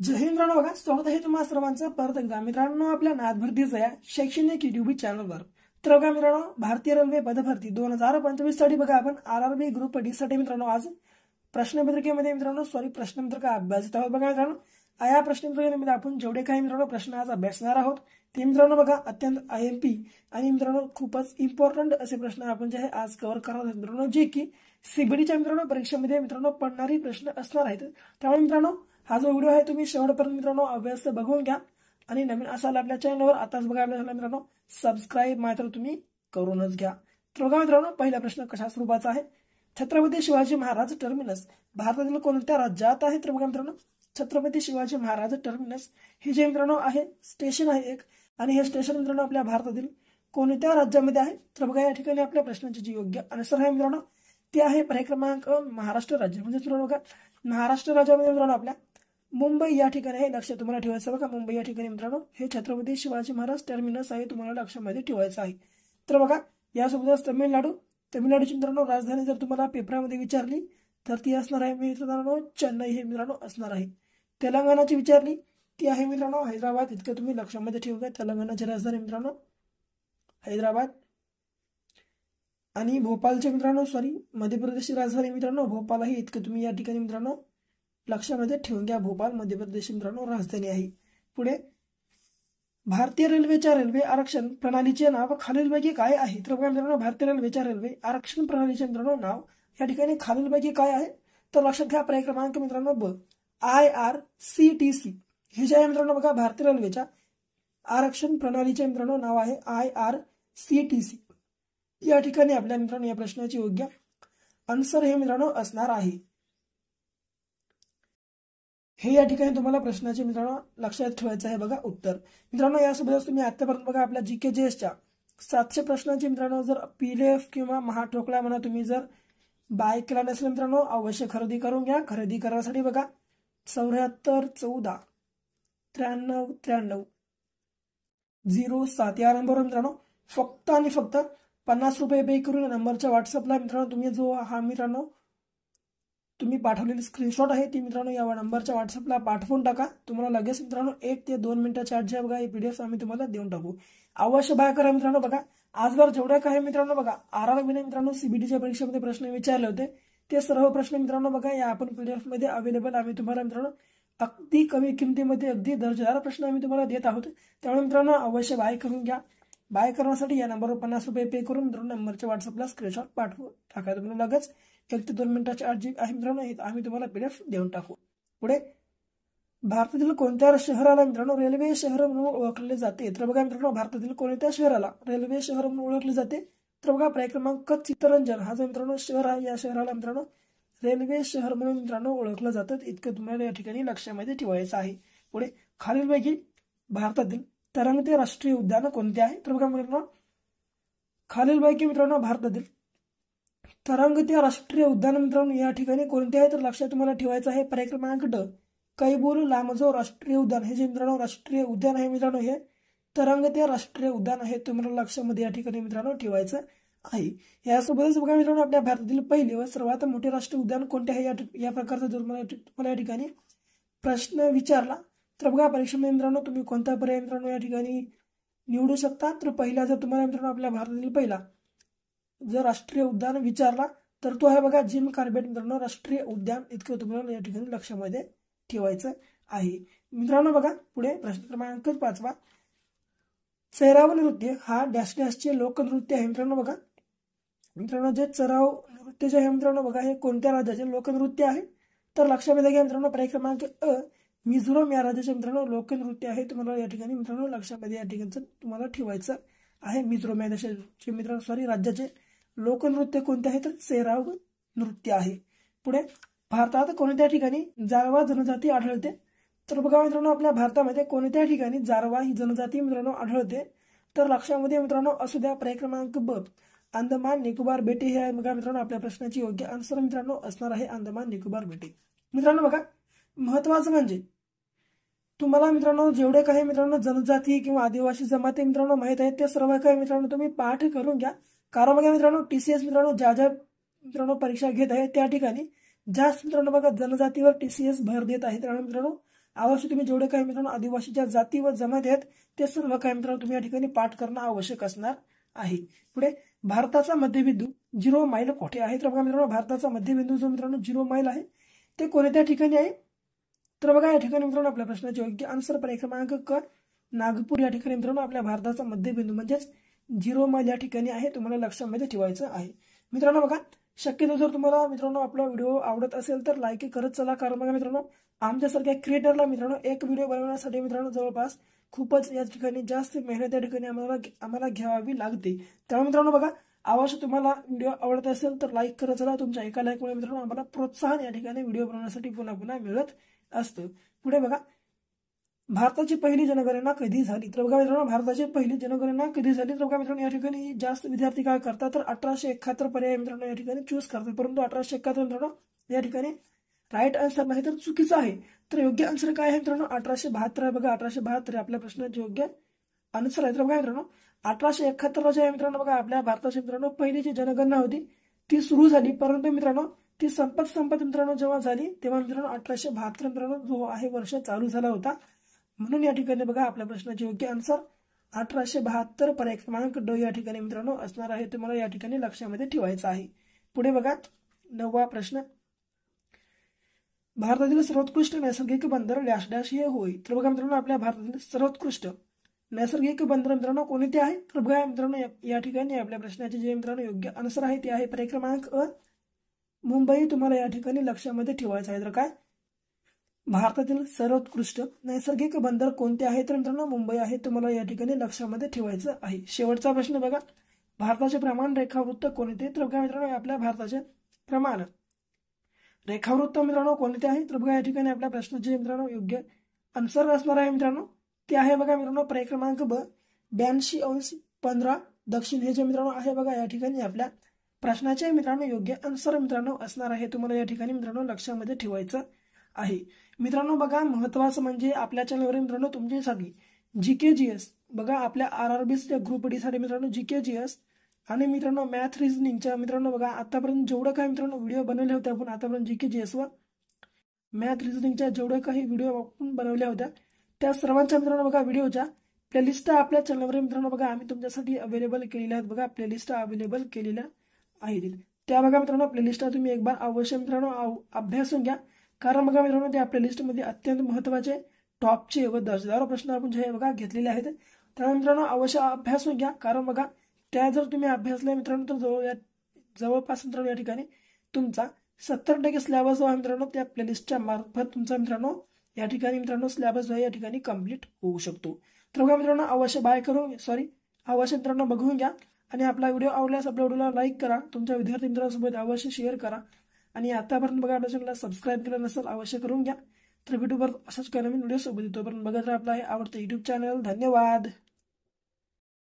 जय हिंद मित्रांनो, बघा स्वागत आहे तुम्हा सर्वांचं परत एकदा मित्रांनो आपल्या नाथभरतीचं या शैक्षणिक युट्यूब चॅनलवर। तर बघा मित्रांनो, भारतीय रेल्वे पदभरती 2025 साठी बघा आपण आरआरबी ग्रुप डी साठी मित्रांनो आज प्रश्नपत्रिकेमध्ये प्रश्नपत्रिका अभ्यासित आहोत। बघा मित्रांनो, या प्रश्नपत्रिकेमध्ये आपण जेवढे काही मित्रांनो प्रश्न आज अभ्यासणार आहोत ते मित्रांनो बघा अत्यंत आयएमपी आणि मित्रांनो खूपच इम्पॉर्टंट असे प्रश्न आपण जे आहे आज कव्हर करणार आहोत मित्रांनो, जे की सीबीडीच्या मित्रांनो परीक्षेमध्ये मित्रांनो पडणारी प्रश्न असणार आहेत। त्यामुळे मित्रांनो हा जो व्हिडिओ आहे तुम्ही शेवटपर्यंत मित्रांनो अभ्यास बघून घ्या आणि नवीन असाल आपल्या चॅनलवर आताच बघा आपल्या मित्रांनो सबस्क्राइब मात्र तुम्ही करूनच घ्या। तर बघा मित्रांनो, पहिला प्रश्न कशा स्वरूपाचा आहे, छत्रपती शिवाजी महाराज टर्मिनस भारतातील कोणत्या राज्यात आहे? तर बघा मित्रांनो, छत्रपती शिवाजी महाराज टर्मिनस हे जे मित्रांनो आहे स्टेशन आहे एक, आणि हे स्टेशन मित्रांनो आपल्या भारतातील कोणत्या राज्यामध्ये आहे? तर बघा या ठिकाणी आपल्या प्रश्नाची जी योग्य आन्सर आहे मित्रांनो ते आहे पर्याय क्रमांक महाराष्ट्र राज्य। म्हणजे मित्रांनो बघा महाराष्ट्र राज्यामध्ये मित्रांनो आपल्या मुंबई या ठिकाणी आहे, लक्ष तुम्हाला ठेवायचं बघा। मुंबई या ठिकाणी मित्रांनो हे छत्रपती शिवाजी महाराज टर्मिनस आहे, तुम्हाला लक्षामध्ये ठेवायचं आहे। तर बघा यासोबतच तमिळनाडूची मित्रांनो राजधानी जर तुम्हाला पेपरामध्ये विचारली तर ती असणार आहे मित्रांनो चेन्नई हे मित्रांनो असणार आहे। तेलंगणाची विचारली ती आहे मित्रांनो हैदराबाद, इतकं तुम्ही लक्षामध्ये ठेवूया। तेलंगणाची राजधानी मित्रांनो हैदराबाद, आणि भोपाळचे मित्रांनो मध्य प्रदेशची राजधानी मित्रांनो भोपाळ आहे, इतकं तुम्ही या ठिकाणी मित्रांनो लक्षामध्ये ठेवून घ्या। भोपाळ मध्य प्रदेश मित्रांनो राजधानी आहे। पुढे भारतीय रेल्वेच्या रेल्वे आरक्षण प्रणालीचे नाव खालीलपैकी काय आहे? तर बघा मित्रांनो भारतीय रेल्वेच्या रेल्वे आरक्षण प्रणालीचे मित्रांनो नाव या ठिकाणी खालीलपैकी काय आहे? तर लक्षात घ्या पर्याय क्रमांक मित्रांनो ब, IRCTC हे जे आहे मित्रांनो बघा भारतीय रेल्वेच्या आरक्षण प्रणालीचे मित्रांनो नाव आहे IRCTC। या ठिकाणी आपल्या मित्रांनो या प्रश्नाची योग्य आन्सर हे मित्रांनो असणार आहे। हे या ठिकाणी तुम्हाला प्रश्नाचे मित्रांनो लक्षात ठेवायचं आहे बघा उत्तर। मित्रांनो यासोबतच तुम्ही आतापर्यंत बघा आपल्या GKJSच्या 700 प्रश्नांचे मित्रांनो जर PDF किंवा महाठोकळा म्हणा तुम्ही जर बाय केला नसेल मित्रांनो अवश्य खरेदी करून घ्या। खरेदी करण्यासाठी बघा 74 14 93 93 07 या नंबरवर मित्रांनो फक्त आणि फक्त 50 रुपये पे करून नंबरच्या व्हॉट्सअपला मित्रांनो तुम्ही जो हा मित्रांनो तुम्ही पाठवलेली स्क्रीनशॉट आहे ती मित्रांनो या नंबरच्या व्हॉट्सअपला पाठवून टाका। तुम्हाला लगेच मित्रांनो 1 ते 2 मिनिटाच्या आत जे बघा हे PDF आम्ही तुम्हाला देऊन टाकू। अवश्य बाय करा मित्रांनो। बघा आजवर जेवढे काही मित्रांनो बघा आरआरबीने मित्रांनो सीबीडीच्या परीक्षेमध्ये प्रश्न विचारले होते ते सर्व प्रश्न मित्रांनो बघा या आपण PDF मध्ये अवेलेबल आम्ही तुम्हाला मित्रांनो अगदी कमी किमतीमध्ये अगदी दर्जेदार प्रश्न आम्ही तुम्हाला देत आहोत। त्यामुळे मित्रांनो अवश्य बाय करून घ्या। बाय करण्यासाठी या नंबरवर 50 रुपये पे करून मित्रांनो नंबरच्या व्हॉट्सअपला स्क्रीनशॉट पाठवून टाका। तुम्हाला लगेच 1 ते 2 मिनिटाच्या आत जी आहे मित्रांनो आम्ही तुम्हाला PDF देऊन टाकू। पुढे भारतातील कोणत्या शहराला मित्रांनो रेल्वे शहर म्हणून ओळखले जाते? तर बघा मित्रांनो भारतातील कोणत्या शहराला रेल्वे शहर म्हणून ओळखले जाते? तर बघा पर्याय क्रमांक चित्तरंजन हा जो मित्रांनो शहर आहे या शहराला मित्रांनो रेल्वे शहर म्हणून मित्रांनो ओळखलं जातं, इतकं तुम्हाला या ठिकाणी लक्षामध्ये ठेवायचं आहे। पुढे खालीलपैकी भारतातील तरंगते राष्ट्रीय उद्यान कोणते आहे? तर बघा मित्रांनो खालीलपैकी मित्रांनो भारतातील तरंगते राष्ट्रीय उद्यान मित्रांनो या ठिकाणी कोणते आहे? तर लक्षात तुम्हाला ठेवायचं आहे पर्याय क्रमांक ड, कैबुल लामजो राष्ट्रीय उद्यान हे जे मित्रांनो राष्ट्रीय उद्यान आहे मित्रांनो हे तरंगते राष्ट्रीय उद्यान आहे, तुम्हाला लक्षामध्ये या ठिकाणी मित्रांनो ठेवायचं आहे। यासोबतच बघा मित्रांनो आपल्या भारतातील पहिले व सर्वात मोठे राष्ट्रीय उद्यान कोणते आहे या प्रकारचा जर तुम्हाला या ठिकाणी प्रश्न विचारला तर बघा परीक्षेमध्ये मित्रांनो तुम्ही कोणता पर्याय मित्रांनो या ठिकाणी निवडू शकता। तर पहिला जर तुम्हाला मित्रांनो आपल्या भारतातील पहिला जर राष्ट्रीय उद्यान विचारला तर तो आहे बघा जिम कॉर्बेट मित्रांनो राष्ट्रीय उद्यान, इतकं तुम्हाला या ठिकाणी लक्षामध्ये ठेवायचं आहे। मित्रांनो बघा पुढे प्रश्न क्रमांक 5 सैराव नृत्य हा डॅश डॅशचे लोकनृत्य आहे। मित्रांनो बघा मित्रांनो जे सैराव नृत्य जे आहे मित्रांनो बघा हे कोणत्या राज्याचे लोकनृत्य आहे? तर लक्षामध्ये घ्या मित्रांनो पर्याय क्रमांक अ, मिझोरम या राज्याचे मित्रांनो लोकनृत्य आहे। तुम्हाला या ठिकाणी मित्रांनो लक्षामध्ये या ठिकाणचं तुम्हाला ठेवायचं आहे। मिझोरम या देशाचे मित्रांनो राज्याचे लोकनृत्य कोणते आहे? तर सैराव नृत्य आहे। पुढे भारतात कोणत्या ठिकाणी जारवा जनजाती आढळते? तर बघा मित्रांनो आपल्या भारतामध्ये कोणत्या ठिकाणी जारवा ही जनजाती मित्रांनो आढळते? तर लक्षामध्ये मित्रांनो असू द्या पर्याय क्रमांक ब, अंदमान निकोबार बेटे हे आहे बघा मित्रांनो आपल्या प्रश्नाची योग्य आन्सर मित्रांनो असणार आहे अंदमान निकोबार बेटे। मित्रांनो बघा महत्वाचं म्हणजे तुम्हाला मित्रांनो जेवढे काही मित्रांनो जनजाती किंवा आदिवासी जमाती मित्रांनो माहित आहेत ते सर्व काही मित्रांनो तुम्ही पाठ करून घ्या। कारण बघा मित्रांनो TCS मित्रांनो ज्या मित्रांनो परीक्षा घेत आहे त्या ठिकाणी जास्त मित्रांनो बघा जनजातीवर TCS भर देत आहे। त्यामुळे मित्रांनो अवश्य तुम्ही जेवढे काही मित्रांनो आदिवासीच्या जाती व जमाती आहेत ते सर्व काही मित्रांनो तुम्ही या ठिकाणी पाठ करणं आवश्यक असणार आहे. पुढे भारताचा मध्यबिंदू 0 मैल कोठे आहे? तर बघा मित्रांनो भारताचा मध्यबिंदू जो मित्रांनो 0 मैल आहे ते कोणत्या ठिकाणी आहे? तर बघा या ठिकाणी मित्रांनो आपल्या प्रश्नाचे योग्य आन्सर पर्याय क्रमांक क नागपूर या ठिकाणी मित्रांनो आपल्या भारताचा मध्यबिंदू म्हणजेच 0 मैल या ठिकाणी आहे, तुम्हाला लक्षामध्ये ठेवायचं आहे. मित्रांनो बघा शक्यतो जर तुम्हाला मित्रांनो आपला व्हिडिओ आवडत असेल तर लाईक करत चला, कारण बघा मित्रांनो आमच्यासारख्या क्रिएटरला मित्रांनो एक व्हिडिओ बनवण्यासाठी मित्रांनो जवळपास खूपच या ठिकाणी जास्त मेहनत या ठिकाणी आम्हाला घ्यावी लागते. त्यामुळे मित्रांनो बघा अवश्य तुम्हाला व्हिडिओ आवडत असेल तर लाईक करत चला. तुमच्या एका लाईकमुळे मित्रांनो आम्हाला प्रोत्साहन या ठिकाणी व्हिडिओ बनवण्यासाठी पुन्हा पुन्हा मिळत असतं. पुढे बघा भारताची पहिली जनगणना कधी झाली? तर बघा मित्रांनो भारताची पहिली जनगणना कधी झाली? तर बघा मित्रांनो या ठिकाणी जास्त विद्यार्थी काय करतात तर 1871 पर्याय मित्रांनो या ठिकाणी चूज करतात, परंतु 1871 मित्रांनो या ठिकाणी राईट आन्सर नाही तर चुकीचं आहे. तर योग्य आन्सर काय आहे मित्रांनो? 1872 आहे. बघा 1872 आपल्या प्रश्नाचे योग्य आन्सर आहे. तर बघा मित्रांनो 1871 जे आहे मित्रांनो बघा आपल्या भारताची मित्रांनो पहिली जी जनगणना होती ती सुरू झाली, परंतु मित्रांनो ती संपत मित्रांनो जेव्हा झाली तेव्हा मित्रांनो 1872 मित्रांनो जो आहे वर्ष चालू झाला होता. म्हणून या ठिकाणी बघा आपल्या प्रश्नाचे योग्य आन्सर 1872 पर्याय क्रमांक ड या ठिकाणी मित्रांनो असणार आहे, तुम्हाला या ठिकाणी लक्षामध्ये ठेवायचं आहे. पुढे बघा 9वा प्रश्न, भारतातील सर्वोत्कृष्ट नैसर्गिक बंदर डॅश डॅश हे होय? तर बघा मित्रांनो आपल्या भारतातील सर्वोत्कृष्ट नैसर्गिक बंदर मित्रांनो कोणते आहे? तर बघा मित्रांनो या ठिकाणी आपल्या प्रश्नाचे जे मित्रांनो योग्य आन्सर आहे ते आहे पर्याय क्रमांक अ मुंबई, तुम्हाला या ठिकाणी लक्षामध्ये ठेवायचं आहे. तर काय भारतातील सर्वोत्कृष्ट नैसर्गिक बंदर कोणते आहे? तर मित्रांनो मुंबई आहे, तुम्हाला या ठिकाणी लक्षामध्ये ठेवायचं आहे. शेवटचा प्रश्न बघा भारताचे प्रमाण रेखावृत्त कोणते? तर बघा मित्रांनो आपल्या भारताचे प्रमाण रेखावृत्त मित्रांनो कोणते आहे? तर बघा या ठिकाणी आपल्या प्रश्नाचे मित्रांनो योग्य आन्सर असणार आहे मित्रांनो ते आहे बघा मित्रांनो पर्याय क्रमांक ब 82°15 दक्षिण हे जे मित्रांनो आहे बघा या ठिकाणी आपल्या प्रश्नाचे मित्रांनो योग्य आन्सर मित्रांनो असणार आहे, तुम्हाला या ठिकाणी मित्रांनो लक्षामध्ये ठेवायचं आहे. मित्रांनो बघा महत्वाचं म्हणजे आपल्या चॅनलवर मित्रांनो तुमच्यासाठी जीके जीएस बघा आपल्या आरआरबी ग्रुप डी साठी मित्रांनो जीके जीएस आणि मित्रांनो मॅथ रिझनिंगच्या मित्रांनो बघा आतापर्यंत जेवढं काही मित्रांनो व्हिडिओ बनवले होते आपण आतापर्यंत जीके जीएस व मॅथ रिझनिंगच्या जेवढे काही व्हिडिओ आपण बनवल्या होत्या त्या सर्वांच्या मित्रांनो बघा व्हिडिओच्या प्लेलिस्ट आपल्या चॅनलवर मित्रांनो बघा आम्ही तुमच्यासाठी अवेलेबल केलेल्या आहेत. बघा प्लेलिस्ट अवेलेबल केलेल्या आहेत त्या बघा मित्रांनो प्लेलिस्ट तुम्ही एक बार अवश्य मित्रांनो अभ्यासून घ्या, कारण बघा मित्रांनो त्या प्लेलिस्टमध्ये अत्यंत महत्त्वाचे टॉपचे व दर्जेदार प्रश्न आपण जे बघा घेतलेले आहेत. त्यामुळे मित्रांनो अवश्य अभ्यासून घ्या, कारण बघा त्या जर तुम्ही अभ्यासले मित्रांनो तर जवळपास मित्रांनो या ठिकाणी तुमचा 70% सिलेबस जो आहे मित्रांनो त्या प्लेलिस्टच्या मार्फत तुमचा मित्रांनो या ठिकाणी मित्रांनो सिलेबस जो आहे या ठिकाणी कंप्लीट होऊ शकतो. तर बघा मित्रांनो अवश्य अवश्य मित्रांनो बघून घ्या आणि आपला व्हिडिओ आवडल्यास आपल्या व्हिडिओला लाईक करा, तुमच्या विद्यार्थी मित्रांसोबत अवश्य शेअर करा आणि आतापर्यंत बघा आपल्या चॅनलला सबस्क्राईब केलं नसेल अवश्य करून घ्या. तर व्हिडिओवर असाच काही नवीन व्हिडिओ सोबत येतो, पण बघत राहा आपला हे आवडतं युट्यूब चॅनल. धन्यवाद.